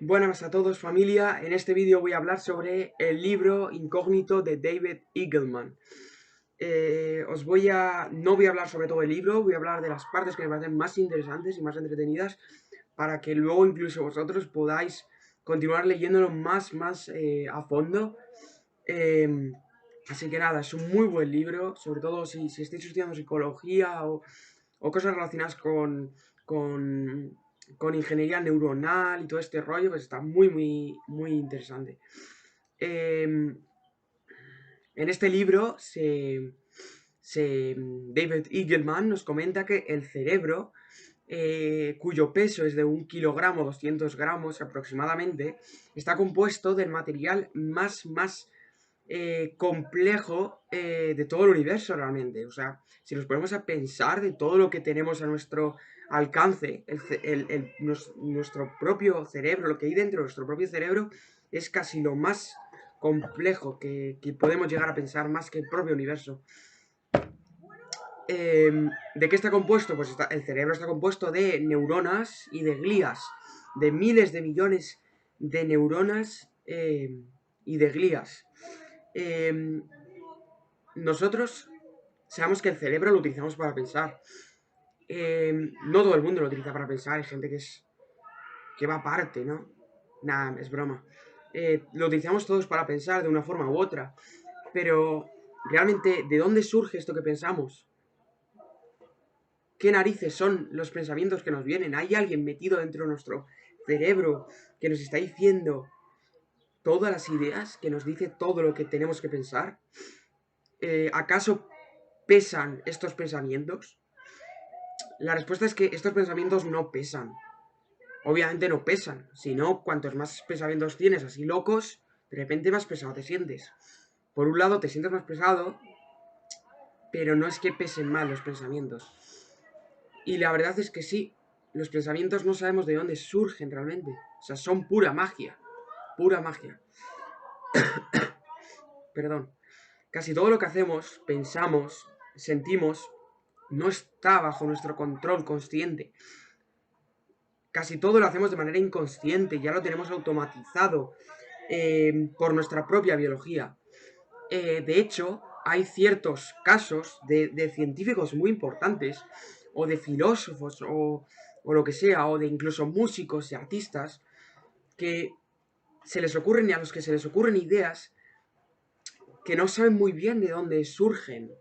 Buenas a todos, familia. En este vídeo voy a hablar sobre el libro Incógnito de David Eagleman. No voy a hablar sobre todo el libro, voy a hablar de las partes que me parecen más interesantes y más entretenidas para que luego incluso vosotros podáis continuar leyéndolo más a fondo. Eh, Así que nada, es un muy buen libro, sobre todo si estáis estudiando psicología o cosas relacionadas con, con ingeniería neuronal y todo este rollo, pues está muy interesante. Eh, en este libro David Eagleman nos comenta que el cerebro, cuyo peso es de 1 kilogramo, 200 gramos aproximadamente, está compuesto del material más complejo de todo el universo realmente. O sea, si nos ponemos a pensar de todo lo que tenemos a nuestro alcance, nuestro propio cerebro, lo que hay dentro de nuestro propio cerebro, es casi lo más complejo que podemos llegar a pensar, más que el propio universo. ¿De qué está compuesto? Pues el cerebro está compuesto de neuronas y de glías, de miles de millones de neuronas y de glías. Eh, Nosotros sabemos que el cerebro lo utilizamos para pensar. No todo el mundo lo utiliza para pensar, hay gente que va aparte, ¿no? Nada, es broma. Lo utilizamos todos para pensar de una forma u otra, pero realmente, ¿de dónde surge esto que pensamos? ¿Qué narices son los pensamientos que nos vienen? ¿Hay alguien metido dentro de nuestro cerebro que nos está diciendo todas las ideas, que nos dice todo lo que tenemos que pensar? ¿Acaso pesan estos pensamientos? La respuesta es que estos pensamientos no pesan. Obviamente no pesan. Si no, cuantos más pensamientos tienes así locos, de repente más pesado te sientes. Por un lado te sientes más pesado, pero no es que pesen mal los pensamientos. Y la verdad es que sí, los pensamientos no sabemos de dónde surgen realmente. O sea, son pura magia. Pura magia. Perdón. Casi todo lo que hacemos, pensamos, sentimos, no está bajo nuestro control consciente. Casi todo lo hacemos de manera inconsciente, ya lo tenemos automatizado por nuestra propia biología. De hecho, hay ciertos casos de científicos muy importantes, o de filósofos, o lo que sea, o de incluso músicos y artistas, que se les ocurren y a los que se les ocurren ideas que no saben muy bien de dónde surgen.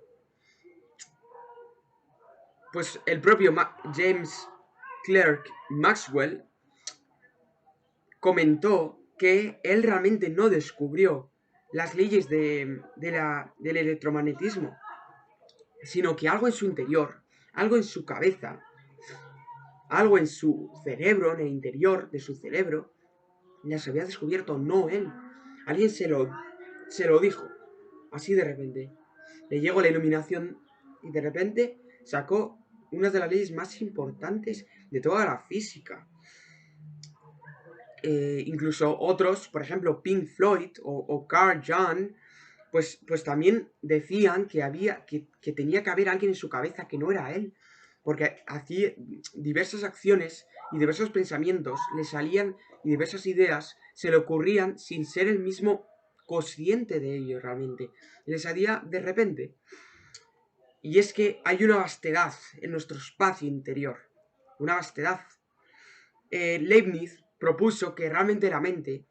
Pues el propio James Clerk Maxwell comentó que él realmente no descubrió las leyes del electromagnetismo, sino que algo en su interior, algo en su cabeza, algo en su cerebro, en el interior de su cerebro, las había descubierto, no él. Alguien se lo dijo, así de repente. Le llegó la iluminación y de repente sacó una de las leyes más importantes de toda la física. Incluso otros, por ejemplo Pink Floyd o Carl Jung, pues también decían que tenía que haber alguien en su cabeza que no era él, porque hacía diversas acciones y diversos pensamientos le salían y diversas ideas se le ocurrían sin ser el mismo consciente de ello realmente, le salía de repente. Y es que hay una vastedad en nuestro espacio interior, una vastedad. Leibniz propuso que realmente la mente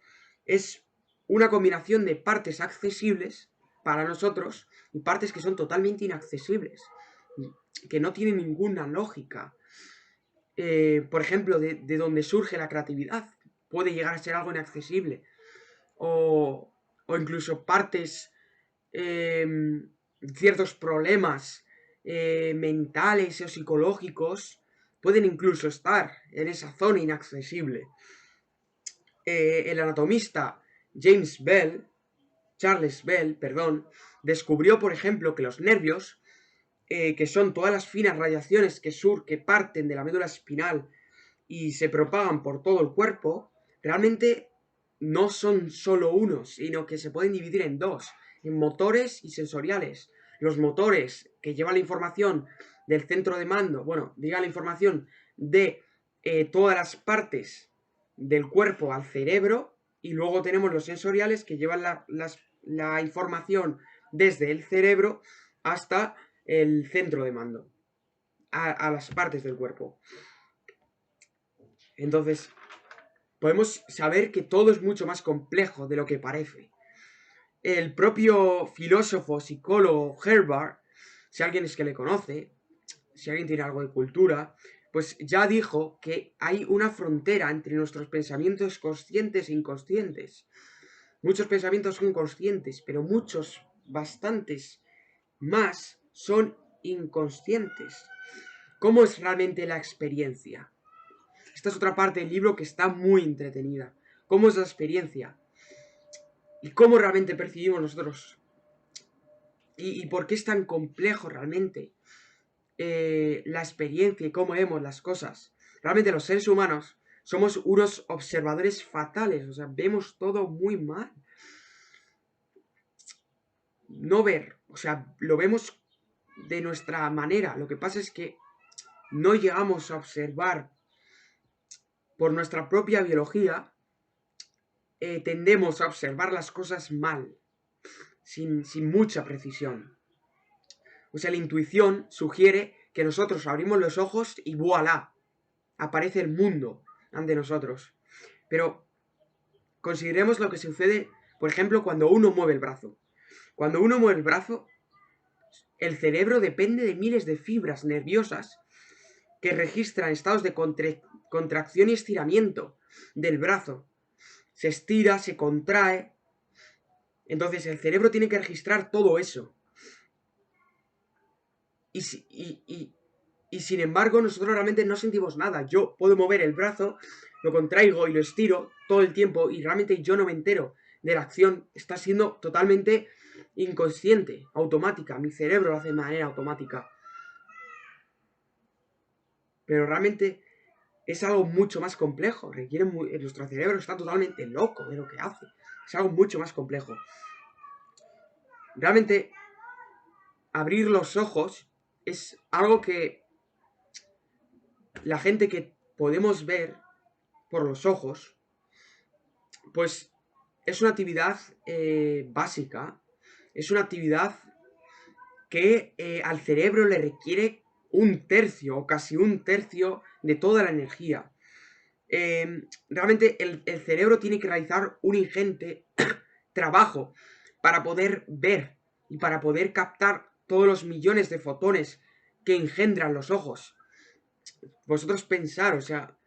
es una combinación de partes accesibles para nosotros y partes que son totalmente inaccesibles, que no tienen ninguna lógica. Por ejemplo, de donde surge la creatividad, puede llegar a ser algo inaccesible. O incluso partes, eh, ciertos problemas mentales o psicológicos, pueden incluso estar en esa zona inaccesible. El anatomista James Bell, Charles Bell, perdón, descubrió, por ejemplo, que los nervios, que son todas las finas radiaciones que parten de la médula espinal y se propagan por todo el cuerpo, realmente no son solo unos, sino que se pueden dividir en dos, en motores y sensoriales. Los motores que llevan la información del centro de mando, bueno, diga la información de todas las partes del cuerpo al cerebro, y luego tenemos los sensoriales que llevan la información desde el cerebro hasta el centro de mando, a las partes del cuerpo. Entonces, podemos saber que todo es mucho más complejo de lo que parece. El propio filósofo, psicólogo Herbart, si alguien es que le conoce, si alguien tiene algo de cultura, pues ya dijo que hay una frontera entre nuestros pensamientos conscientes e inconscientes. Muchos pensamientos son conscientes, pero muchos, bastantes más, son inconscientes. ¿Cómo es realmente la experiencia? Esta es otra parte del libro que está muy entretenida. ¿Cómo es la experiencia? ¿Y cómo realmente percibimos nosotros? ¿Y por qué es tan complejo realmente la experiencia y cómo vemos las cosas? Realmente los seres humanos somos unos observadores fatales, o sea, vemos todo muy mal. No ver, o sea, lo vemos de nuestra manera. Lo que pasa es que no llegamos a observar por nuestra propia biología, tendemos a observar las cosas mal, sin mucha precisión. O sea, la intuición sugiere que nosotros abrimos los ojos y voilà, aparece el mundo ante nosotros. Pero consideremos lo que sucede, por ejemplo, cuando uno mueve el brazo. Cuando uno mueve el brazo, el cerebro depende de miles de fibras nerviosas que registran estados de contracción y estiramiento del brazo. Se estira, se contrae. Entonces el cerebro tiene que registrar todo eso. Y sin embargo, nosotros realmente no sentimos nada. Yo puedo mover el brazo, lo contraigo y lo estiro todo el tiempo y realmente yo no me entero de la acción. Está siendo totalmente inconsciente, automática. Mi cerebro lo hace de manera automática. Pero realmente es algo mucho más complejo. Nuestro cerebro está totalmente loco de lo que hace. Es algo mucho más complejo. Realmente, abrir los ojos es algo que la gente que podemos ver por los ojos, pues es una actividad básica, es una actividad que al cerebro le requiere un tercio o casi un tercio de toda la energía. Realmente el cerebro tiene que realizar un ingente trabajo para poder ver y para poder captar todos los millones de fotones que engendran los ojos. Vosotros pensar, o sea,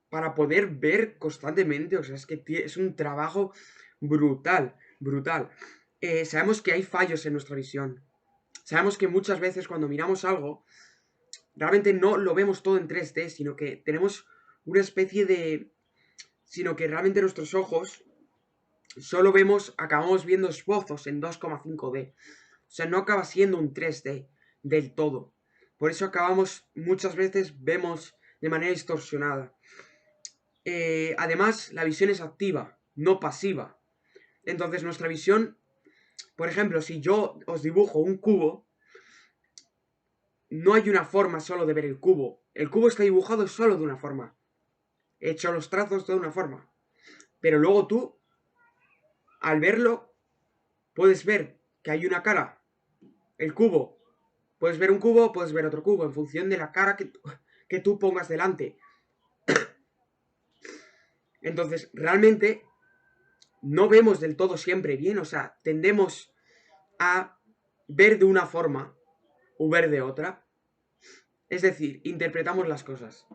para poder ver constantemente, o sea, es que es un trabajo brutal, brutal. Sabemos que hay fallos en nuestra visión. Sabemos que muchas veces cuando miramos algo, realmente no lo vemos todo en 3D, sino que tenemos una especie de... sino que realmente nuestros ojos solo acabamos viendo esbozos en 2,5D. O sea, no acaba siendo un 3D del todo. Por eso muchas veces vemos de manera distorsionada. Además, la visión es activa, no pasiva. Entonces, nuestra visión, por ejemplo, si yo os dibujo un cubo, no hay una forma solo de ver el cubo. El cubo está dibujado solo de una forma. He hecho los trazos de una forma. Pero luego tú, al verlo, puedes ver que hay una cara. El cubo. Puedes ver un cubo, puedes ver otro cubo, en función de la cara que tú pongas delante. Entonces, realmente, no vemos del todo siempre bien. O sea, tendemos a ver de una forma o ver de otra. Es decir, interpretamos las cosas.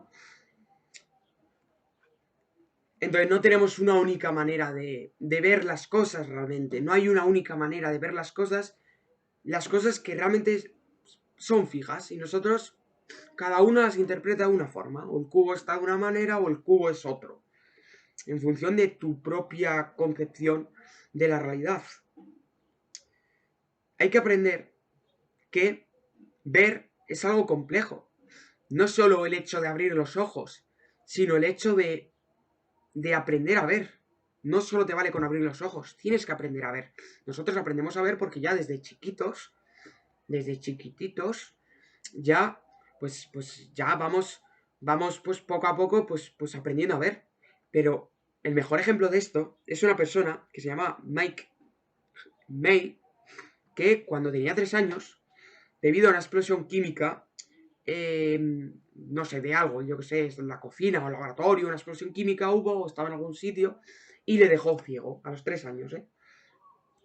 Entonces no tenemos una única manera de ver las cosas realmente. No hay una única manera de ver las cosas que realmente son fijas. Y nosotros, cada una las interpreta de una forma. O el cubo está de una manera o el cubo es otro. En función de tu propia concepción de la realidad. Hay que aprender que ver es algo complejo. No solo el hecho de abrir los ojos, sino el hecho de aprender a ver. No solo te vale con abrir los ojos, tienes que aprender a ver. Nosotros aprendemos a ver porque ya desde chiquititos, ya, pues ya vamos vamos pues poco a poco pues aprendiendo a ver. Pero el mejor ejemplo de esto es una persona que se llama Mike May, que cuando tenía 3 años, debido a una explosión química, no sé, de algo, yo que sé, en la cocina o el laboratorio, una explosión química hubo, o estaba en algún sitio, y le dejó ciego, a los 3 años, ¿eh?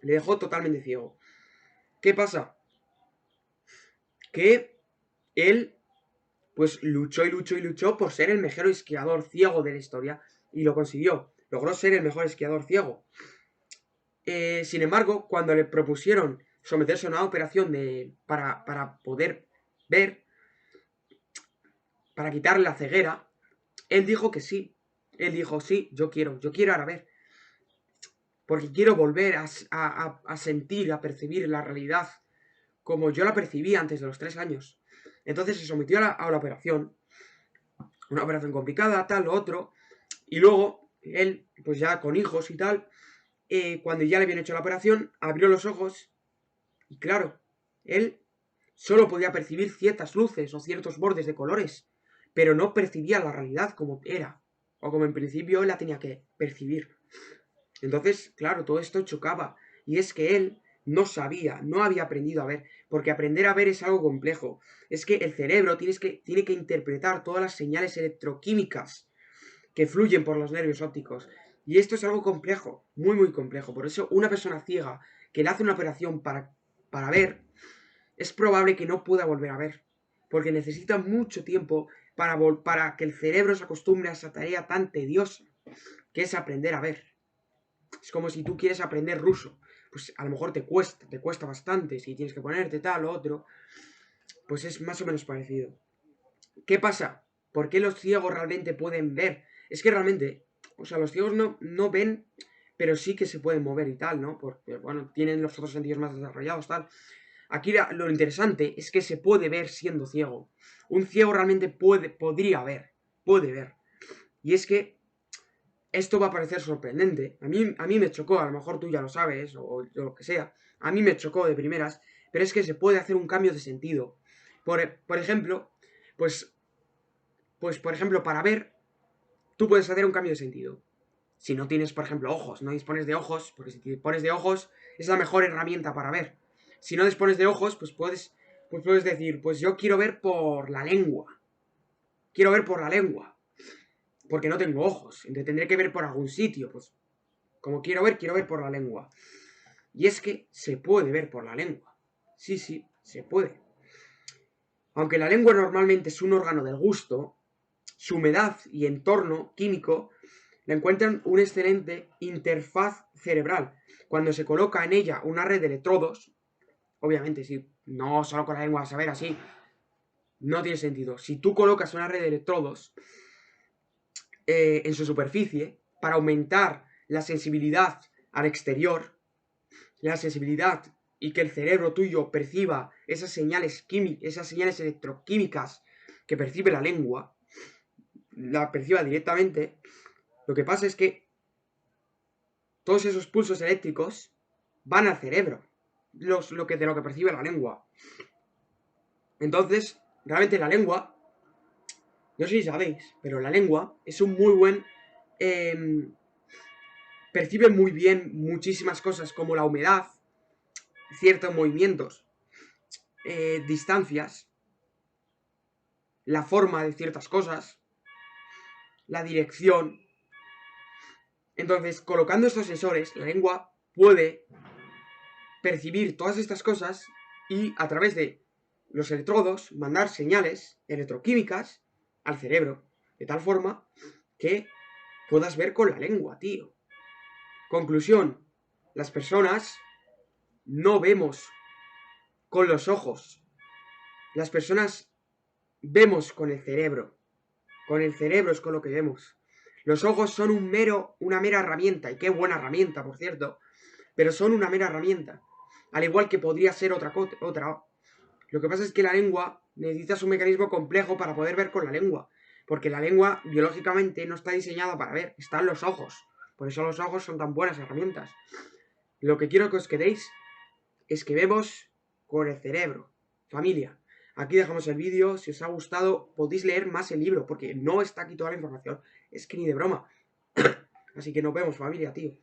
Le dejó totalmente ciego. ¿Qué pasa? Que él, pues luchó y luchó y luchó por ser el mejor esquiador ciego de la historia, y lo consiguió. Logró ser el mejor esquiador ciego. Sin embargo, cuando le propusieron someterse a una operación para poder ver, para quitarle la ceguera, él dijo que sí. Él dijo, sí, yo quiero ahora ver. Porque quiero volver a sentir, a percibir la realidad como yo la percibía antes de los 3 años. Entonces se sometió a la operación. Una operación complicada, tal, lo otro. Y luego, él, pues ya con hijos y tal, cuando ya le habían hecho la operación, abrió los ojos y claro, él solo podía percibir ciertas luces o ciertos bordes de colores, pero no percibía la realidad como era, o como en principio él la tenía que percibir. Entonces, claro, todo esto chocaba, y es que él no sabía, no había aprendido a ver, porque aprender a ver es algo complejo. Es que el cerebro tiene que interpretar todas las señales electroquímicas que fluyen por los nervios ópticos. Y esto es algo complejo, muy, muy complejo. Por eso, una persona ciega que le hace una operación para ver, es probable que no pueda volver a ver, porque necesita mucho tiempo para que el cerebro se acostumbre a esa tarea tan tediosa que es aprender a ver. Es como si tú quieres aprender ruso, pues a lo mejor te cuesta bastante, si tienes que ponerte tal o otro, pues es más o menos parecido. ¿Qué pasa? ¿Por qué los ciegos realmente pueden ver? Es que realmente, o sea, los ciegos no ven, pero sí que se pueden mover y tal, ¿no? Porque, bueno, tienen los otros sentidos más desarrollados, tal. Aquí lo interesante es que se puede ver siendo ciego. Un ciego realmente podría ver, puede ver. Y es que esto va a parecer sorprendente. A mí me chocó, a lo mejor tú ya lo sabes, o lo que sea. A mí me chocó de primeras, pero es que se puede hacer un cambio de sentido. Por ejemplo, pues, pues, por ejemplo, para ver, tú puedes hacer un cambio de sentido. Si no tienes, por ejemplo, ojos, no dispones de ojos, porque si dispones de ojos es la mejor herramienta para ver. Si no dispones de ojos, pues puedes decir, pues yo quiero ver por la lengua. Quiero ver por la lengua. Porque no tengo ojos. Entonces tendré que ver por algún sitio. Pues como quiero ver por la lengua. Y es que se puede ver por la lengua. Sí, sí, se puede. Aunque la lengua normalmente es un órgano del gusto, su humedad y entorno químico le encuentran una excelente interfaz cerebral. Cuando se coloca en ella una red de electrodos, obviamente si no solo con la lengua vas a ver así, no tiene sentido. Si tú colocas una red de electrodos en su superficie para aumentar la sensibilidad al exterior, la sensibilidad y que el cerebro tuyo perciba esas señales electroquímicas que percibe la lengua, la perciba directamente, lo que pasa es que todos esos pulsos eléctricos van al cerebro, de lo que percibe la lengua. Entonces, realmente la lengua, no sé si sabéis, pero la lengua es un muy buen... percibe muy bien muchísimas cosas como la humedad, ciertos movimientos, distancias, la forma de ciertas cosas, la dirección. Entonces, colocando estos sensores, la lengua puede percibir todas estas cosas y a través de los electrodos mandar señales electroquímicas al cerebro, de tal forma que puedas ver con la lengua, tío. Conclusión, las personas no vemos con los ojos. Las personas vemos con el cerebro. Con el cerebro es con lo que vemos. Los ojos son una mera herramienta, y qué buena herramienta, por cierto, pero son una mera herramienta. Al igual que podría ser otra. Lo que pasa es que la lengua necesita un mecanismo complejo para poder ver con la lengua. Porque la lengua, biológicamente, no está diseñada para ver, están los ojos. Por eso los ojos son tan buenas herramientas. Lo que quiero que os quedéis es que vemos con el cerebro. Familia, Aquí dejamos el vídeo. Si os ha gustado, podéis leer más el libro, porque no está aquí toda la información. Es que ni de broma. Así que nos vemos, familia, tío.